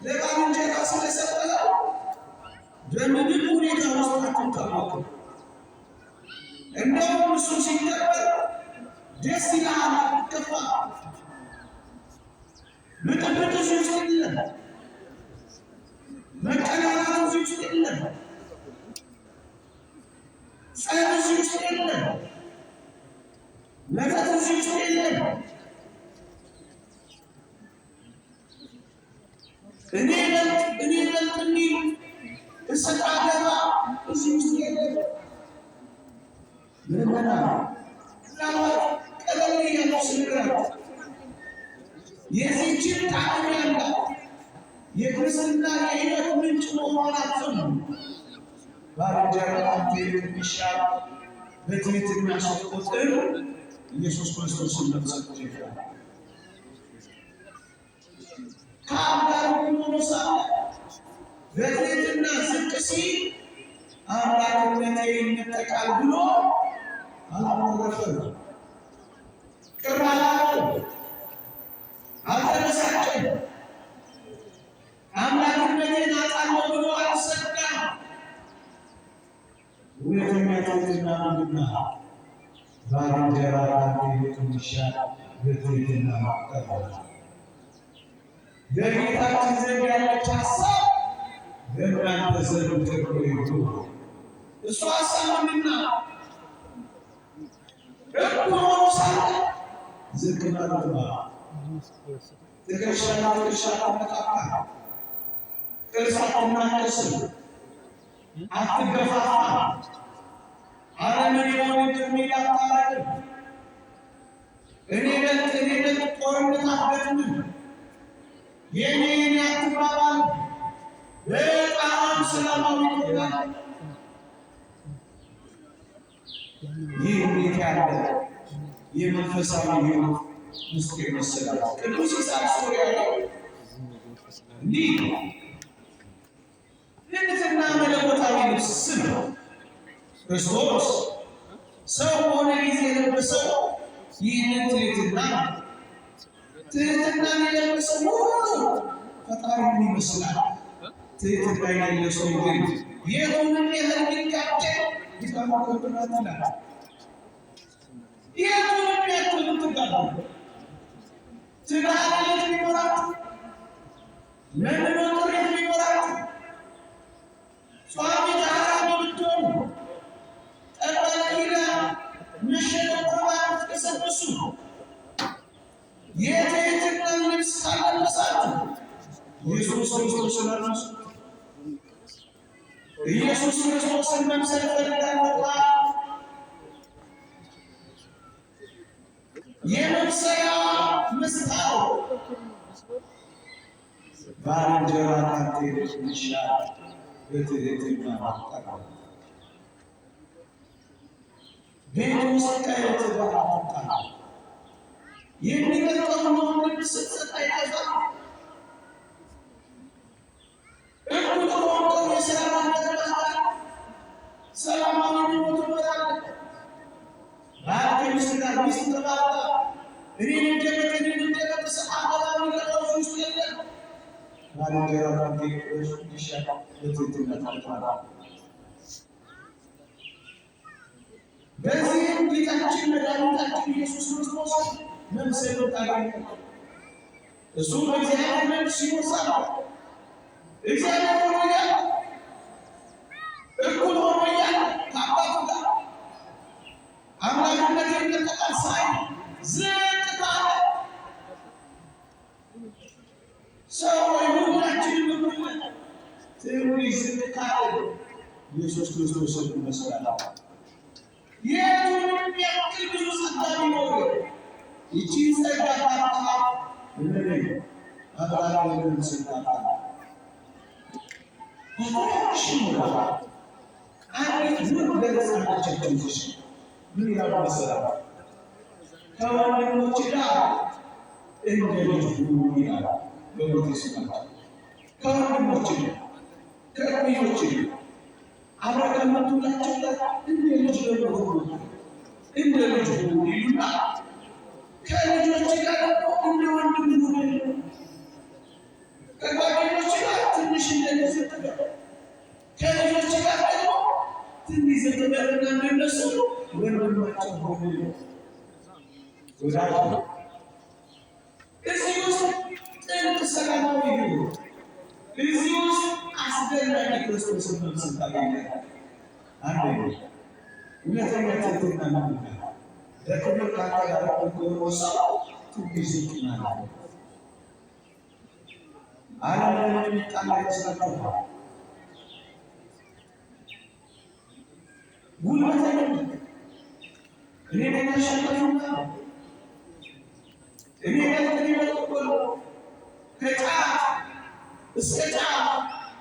ለባልንጀራ ስለሰጠው በምንም ሁኔታ ውስጥ አትታወቅ። እንደውም እሱ ሲከበር ደስ ይላል፣ አትከፋ። ብጥብጥ እዚህ ውስጥ የለም፣ መቀናናት እዚህ ውስጥ የለም፣ ጸብ እዚህ ውስጥ የለም፣ መተት እዚህ ውስጥ የለም። እኔ በልጥ የሚል እሰጥ አገባ እዚህ ውስጥ የለም። ምንመና ምናልባት ቀለል እያሉ ስንራት የዚህችን ጣዕም ያላት የክርስትና የሕይወት ምንጭ መሆናቸው ነው። ባልንጀራህን የሚሻል በትሕትና ስትቆጥር ኢየሱስ ክርስቶስን መምሰል ይችላል። ከአብ ጋር ሆኖ ሳለ በትሕትና ዝቅ ሲል አምላክነቴ ይነጠቃል ብሎ አላወረፈም፣ ቅር አላለም፣ አልተበሳጨም። አምላክነቴን አጣለሁ ብሎ አልሰጋም። እውነተኛ ትሕትና ምንድን ነው? ባልንጀራህን የሚሻል በትሕትና መቀበል። በጌታችን ዘንድ ያለች ሐሳብ በእናንተ ዘንድ ተክሎ ይሁን። እሱ ሐሳብ ምንድን ነው? እኩል ሆኖ ሳለ ዝቅ ማለት ነው። ትከሻና ትከሻ አትነካካ፣ ጥርስ አትናከስም፣ አትገፋፋ፣ አረመኔ ሆነህ የሚል አታላቅም። እኔ በልጥ ጦርነት አትገጥምም። የኔ አትባባል። በጣም ሰላማዊ ትሆናለህ። ይህ እንዴት ያለ የመንፈሳዊ ሕይወት ውስጥ ይመስላል። ቅዱስ ይስሐቅ ሶርያዊ እንዲህ ትሕትና መለኮታዊ ልብስ ነው። ክርስቶስ ሰው በሆነ ጊዜ የለበሰው ይህንን ትሕትና የለበሰው ሁሉ ፈጣሪውን ይመስላል። ትሕትና የሌለው ግን የቱንም ያህል ቢጋደል ይታወቅብናል ይላል። የቱንም ያህል ብትጋደሉ ትዳርነት ቢኖራችሁ፣ መኖር ጥሪት ቢኖራችሁ፣ ጿሚ ታራሚ ብትሆኑ፣ ጠባቂና መሸቆቆባት ብትቀሰቅሱ፣ የትሕትና ልብስ ካለበሳችሁ ኢየሱስ ክርስቶስን አትርሱ። ኢየሱስ ክርስቶስን መምሰል እፈልጋለሁ። የመምሰያ መስታወት ባልንጀራህን የሚሻል በትሕትና መቀበል። ቤት ውስጥ ከሕይወት ጋር አትጣላ። የሚገጠመውን ወንድ ስትሰጥ አይገዛም። እኩል ሆነው የሥራ ባልደረባ ሰላማዊ ሕይወት ትኖራለህ። ባል ሚስት ጋር ሚስት ተባብራ እኔ እንደገና እንደገና አባባል ለራሱ ውስጥ የለም። ባልንጀራህን የሚሻል በትሕትና መቀበል። በዚህም ጌታችን መድኃኒታችን ኢየሱስ ክርስቶስ መምሰል ታገኛለህ። እሱ በእግዚአብሔር መልክ ሲኖር ሳለ እግዚአብሔር ሆኖ እያለ እኩል ሆኖ እያለ ከአባቱ ጋር አምላክነት የሚነጠቃል ሳይል ዝቅ ካለ ሰው ሁላችንም እኩል ትንሽ ዝቅ ካለ ኢየሱስ ክርስቶስን እንመስላለን። የቱንም ያክል ብዙ ጸጋ ቢኖር ይህችን ጸጋ ካጣህ እመነኝ አብራራውን ስናጣ አንዲት ምን ገለጻቸው ልጅ ምን ይላሉ መሰላችሁ? ከወንድሞች ጋር እንደ ልጅ ሁኑ ይላል በፕሮቴስታንት። ከወንድሞች ጋር ከእኩዮች ጋር አብረህ ከምትውላቸው ጋር እንደ ልጅ ሁኑ፣ እንደ ልጅ ሁኑ ይሉና ከልጆች ጋር ደግሞ እንደ ወንድም ሁኑ፣ ከጓደኞች ትንሽ እንደዚህ ከልጆች ጋር ደግሞ ትንሽ ዘመድና እንደነሱ ወንድማቸው ሆኖ ወዳጅ እዚህ ውስጥ ጥልቅ ሰላማዊ ህይወት እዚህ ውስጥ አስደናቂ ክርስቶስን መምሰል ታገኛለህ። አንደኛ እውነተኛ ትህትና ማለት ነው። በክብር ካንተ ጋር ቆሞ ሰው ትንሽ ዝቅ ማለት ነው። ዓለም ላይ የሚጣላ ይመስላችኋል? ጉልበተኛ እኔ ተሸነፍኩና እኔ በተቆሎ ከጫፍ እስከ ጫፍ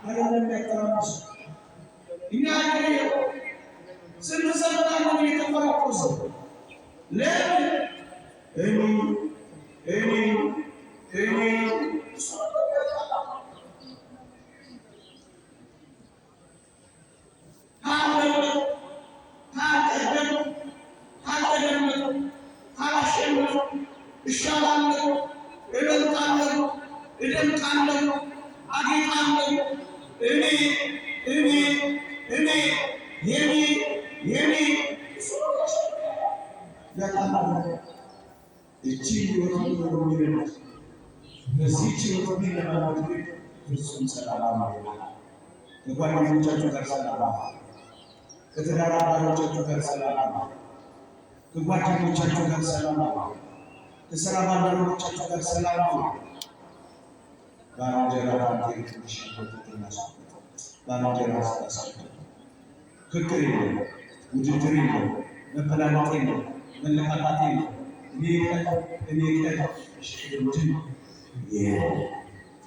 ዓለም የሚያቀራምስ እኛ ስንሰማ ነው የተፈራቆሰው። ለምን እኔ ከጓደኞቻችሁ ጋር ሰላም፣ ከትዳር አጋሮቻችሁ ጋር ሰላም፣ ከጓደኞቻችሁ ጋር ሰላም፣ ከሥራ ባልደረቦቻችሁ ጋር ሰላም። ባልንጀራ ባልንጀራ ክርክር የለም፣ ውድድር የለም፣ መበላለጥ የለም፣ መለካካት የለም። እኔ ቀን